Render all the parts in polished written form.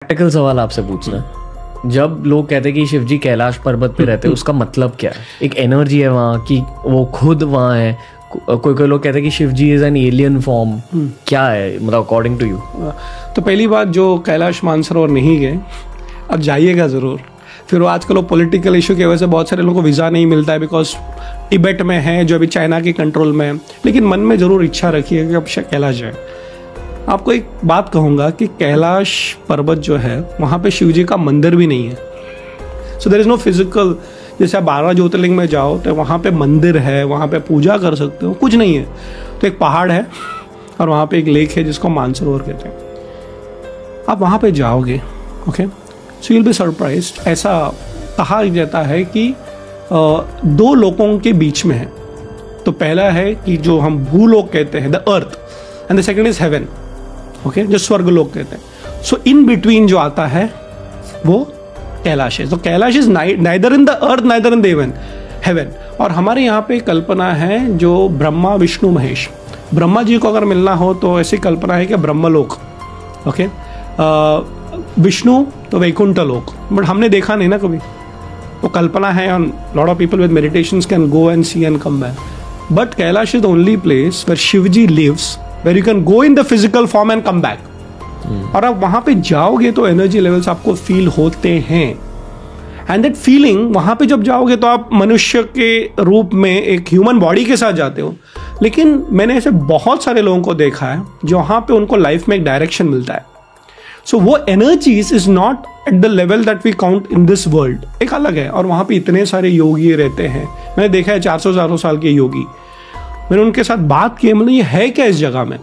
Practical सवाल आपसे पूछना, जब लोग कहते हैं कि शिव जी कैलाश पर्वत पे रहते हैं, उसका मतलब क्या है? एक एनर्जी है वहाँ की, वो खुद वहाँ है। कोई कोई लोग कहते हैं कि शिव जी इज एन एलियन फॉर्म। क्या है मतलब अकॉर्डिंग टू यू? तो पहली बात, जो कैलाश मानसरोवर नहीं गए अब जाइएगा ज़रूर। फिर वो आजकल वो पॉलिटिकल इशू की वजह से बहुत सारे लोगों को वीज़ा नहीं मिलता है, बिकॉज तिब्बत में है जो अभी चाइना के कंट्रोल में है। लेकिन मन में ज़रूर इच्छा रखिए कि अब कैलाश जाए। आपको एक बात कहूँगा कि कैलाश पर्वत जो है वहाँ पे शिव जी का मंदिर भी नहीं है। So there is no physical, जैसे आप 12 ज्योतिर्लिंग में जाओ तो वहाँ पे मंदिर है, वहाँ पे पूजा कर सकते हो, कुछ नहीं है। तो एक पहाड़ है और वहाँ पे एक लेक है जिसको मानसरोवर कहते हैं। आप वहाँ पे जाओगे, okay, so you will be surprised. ऐसा कहा जाता है कि 2 लोकों के बीच में है। तो पहला है कि जो हम भूलोक कहते हैं, the earth, and the second is heaven, okay, जो स्वर्गलोक कहते हैं। सो इन बिटवीन जो आता है वो कैलाश है। तो Kailash is neither in the earth neither in the haven. और हमारे यहाँ पे कल्पना है जो ब्रह्मा विष्णु महेश, ब्रह्मा जी को अगर मिलना हो तो ऐसी कल्पना है कि ब्रह्मलोक, ओके, विष्णु तो वैकुंठ लोक, बट हमने देखा नहीं ना कभी। तो कल्पना है, और lot of people with meditations can go and see and come back. But Kailash is the only place where Shivji lives, where you can go in the physical form and come back. और आप वहां पे जाओगे तो एनर्जी लेवल्स आपको feel होते हैं। And that feeling, वहां पे जब जाओगे तो आप मनुष्य के रूप में एक ह्यूमन बॉडी के साथ जाते हो। लेकिन मैंने ऐसे बहुत सारे लोगों को देखा है जो वहां पे उनको लाइफ में एक डायरेक्शन मिलता है। सो वो energies is not at the level that we count in this world, एक अलग है। और वहां पे इतने सारे योगी रहते हैं, मैंने देखा है 400 साल के योगी। मैंने उनके साथ बात की, मतलब ये है क्या इस जगह में।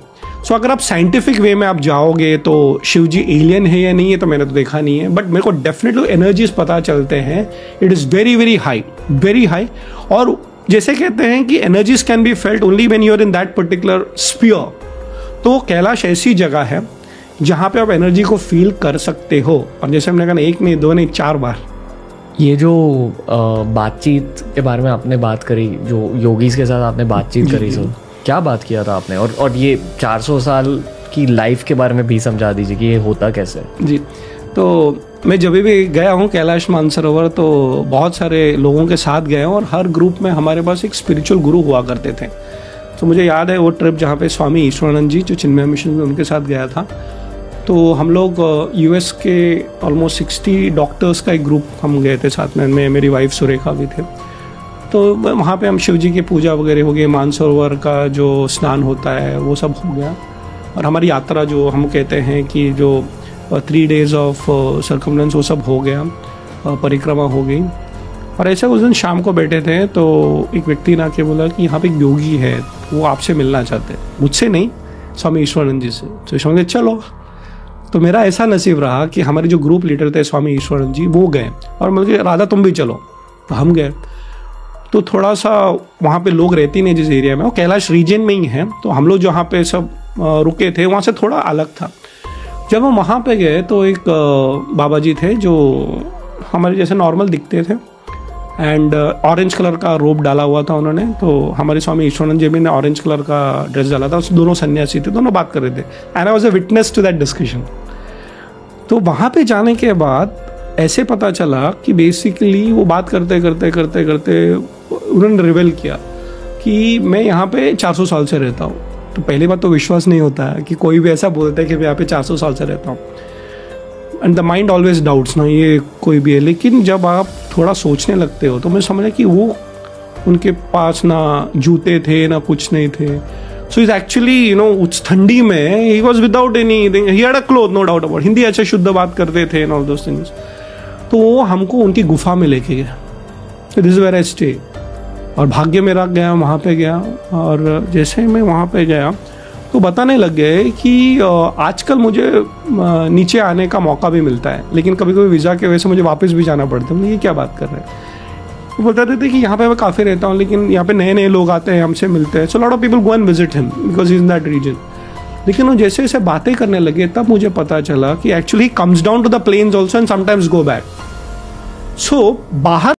सो अगर आप साइंटिफिक वे में आप जाओगे तो शिव जी एलियन है या नहीं है तो मैंने तो देखा नहीं है, बट मेरे को डेफिनेटली एनर्जीज पता चलते हैं। It is very very high, very high. और जैसे कहते हैं कि energies can be felt only when you are in that particular sphere. तो कैलाश ऐसी जगह है जहाँ पे आप एनर्जी को फील कर सकते हो। और जैसे हमने कहा, 1 नहीं 2 नहीं 4 बार। ये जो बातचीत के बारे में आपने बात करी, जो योगीज के साथ आपने बातचीत करी, सर क्या बात किया था आपने? और ये 400 साल की लाइफ के बारे में भी समझा दीजिए कि ये होता कैसे है। जी, तो मैं जब भी गया हूँ कैलाश मानसरोवर तो बहुत सारे लोगों के साथ गया हूँ, और हर ग्रुप में हमारे पास एक स्पिरिचुअल गुरु हुआ करते थे। तो मुझे याद है वो ट्रिप जहाँ पे स्वामी ईश्वरानंद जी जो चिन्मय मिशन में, उनके साथ गया था। तो हम लोग US के ऑलमोस्ट 60 डॉक्टर्स का एक ग्रुप हम गए थे साथ में, मेरी वाइफ सुरेखा भी थे। तो वहाँ पे हम शिव जी की पूजा वगैरह हो गई, मानसरोवर का जो स्नान होता है वो सब हो गया। और हमारी यात्रा जो हम कहते हैं कि जो 3 days ऑफ सर्कमलेंस, वो सब हो गया, परिक्रमा हो गई। और ऐसे उस दिन शाम को बैठे थे तो एक व्यक्ति ने आके बोला कि यहाँ पे एक योगी है, वो आपसे मिलना चाहते हैं। मुझसे नहीं, स्वामी ईश्वरानंद जी से। तो ईश्वरानंद जी चलो। तो मेरा ऐसा नसीब रहा कि हमारे जो ग्रुप लीडर थे स्वामी ईश्वरानंद जी, वो गए और मतलब राधा तुम भी चलो। तो हम गए। तो थोड़ा सा वहाँ पे लोग रहते नहीं जिस एरिया में, वो कैलाश रीजन में ही है। तो हम लोग जहाँ पे सब रुके थे वहाँ से थोड़ा अलग था। जब हम वहाँ पे गए तो एक बाबा जी थे जो हमारे जैसे नॉर्मल दिखते थे, एंड ऑरेंज कलर का रोब डाला हुआ था उन्होंने। तो हमारे स्वामी ईश्वरानंद जी भी ने ऑरेंज कलर का ड्रेस डाला था। दोनों सन्यासी थे, दोनों बात कर रहे थे, and I was a witness to that discussion. तो वहाँ पे जाने के बाद ऐसे पता चला कि बेसिकली वो बात करते करते करते करते उन्होंने रिवील किया कि मैं यहाँ पे 400 साल से रहता हूँ। तो पहली बात तो विश्वास नहीं होता है कि कोई भी ऐसा बोलता है कि मैं यहाँ पे 400 साल से रहता हूँ, and the mind always doubts ना, ये कोई भी है। लेकिन जब आप थोड़ा सोचने लगते हो तो मैं समझा कि वो उनके पास ना जूते थे ना कुछ नहीं थे। So is actually you know उस ठंडी में he was without anything, he had a cloth, no doubt about. Hindi अच्छा शुद्ध बात करते थे एंड ऑल दोस थिंग्स। तो वो हमको उनकी गुफा में लेके गया। This is where I stay. और भाग्य मेरा गया, वहाँ पे गया। और जैसे मैं वहाँ पे गया तो बताने लग गए कि आजकल मुझे नीचे आने का मौका भी मिलता है, लेकिन कभी कभी वीज़ा की वजह से मुझे वापस भी जाना पड़ता है। ये क्या बात कर रहे हैं? वो बताते थे कि यहाँ पे मैं काफ़ी रहता हूँ, लेकिन यहाँ पे नए नए लोग आते हैं, हमसे मिलते हैं। So lot of people go and visit him because he is in that region. लेकिन वो जैसे जैसे बातें करने लगे तब मुझे पता चला कि actually comes down to the plains also and sometimes go back. So बाहर